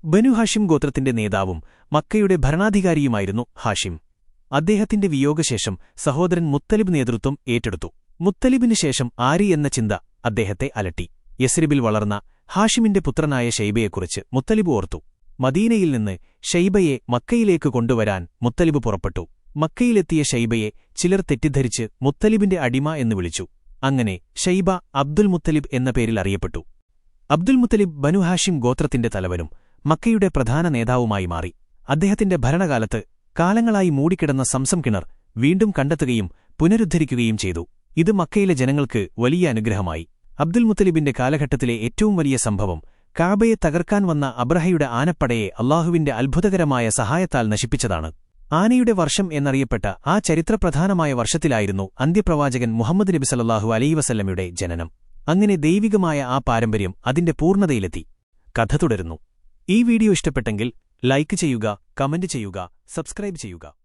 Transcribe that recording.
ബനു ഹാഷിം ഗോത്രത്തിന്റെ നേതാവും മക്കയുടെ ഭരണാധികാരിയുമായിരുന്നു ഹാഷിം. അദ്ദേഹത്തിന്റെ വിയോഗശേഷം സഹോദരൻ മുത്തലിബ് നേതൃത്വം ഏറ്റെടുത്തു. മുത്തലിബിന് ശേഷം ആരി എന്ന ചിന്ത അദ്ദേഹത്തെ അലട്ടി. യസ്രിബിൽ വളർന്ന ഹാഷിമിന്റെ പുത്രനായ ഷൈബയെക്കുറിച്ച് മുത്തലിബ് ഓർത്തു. മദീനയിൽ നിന്ന് ഷൈബയെ മക്കയിലേക്ക് കൊണ്ടുവരാൻ മുത്തലിബ് പുറപ്പെട്ടു. മക്കയിലെത്തിയ ഷൈബയെ ചിലർ തെറ്റിദ്ധരിച്ച് മുത്തലിബിന്റെ അടിമ എന്ന് വിളിച്ചു. അങ്ങനെ ഷൈബ അബ്ദുൽ മുത്തലിബ് എന്ന പേരിൽ അറിയപ്പെട്ടു. അബ്ദുൽ മുത്തലിബ് ബനു ഹാഷിം ഗോത്രത്തിന്റെ തലവനും മക്കയുടെ പ്രധാന നേതാവുമായി മാറി. അദ്ദേഹത്തിന്റെ ഭരണകാലത്ത് കാലങ്ങളായി മൂടിക്കിടന്ന സംസം കിണർ വീണ്ടും കണ്ടെത്തുകയും പുനരുദ്ധരിക്കുകയും ചെയ്തു. ഇത് മക്കയിലെ ജനങ്ങൾക്ക് വലിയ അനുഗ്രഹമായി. അബ്ദുൽ മുത്തലിബിന്റെ കാലഘട്ടത്തിലെ ഏറ്റവും വലിയ സംഭവം കഅബയെ തകർക്കാൻ വന്ന അബ്രഹയുടെ ആനപ്പടയെ അല്ലാഹുവിന്റെ അത്ഭുതകരമായ സഹായത്താൽ നശിപ്പിച്ചതാണ്. ആനയുടെ വർഷം എന്നറിയപ്പെട്ട ആ ചരിത്രപ്രധാനമായ വർഷത്തിലായിരുന്നു അന്ത്യപ്രവാചകൻ മുഹമ്മദ് നബി സല്ലല്ലാഹു അലൈഹി വസല്ലമയുടെ ജനനം. അങ്ങനെ ദൈവികമായ ആ പാരമ്പര്യം അതിന്റെ പൂർണ്ണതയിലെത്തി. കഥ തുടരുന്നു. ഈ വീഡിയോ ഇഷ്ടപ്പെട്ടെങ്കിൽ ലൈക്ക് ചെയ്യുക, കമന്റ് ചെയ്യുക, സബ്സ്ക്രൈബ് ചെയ്യുക.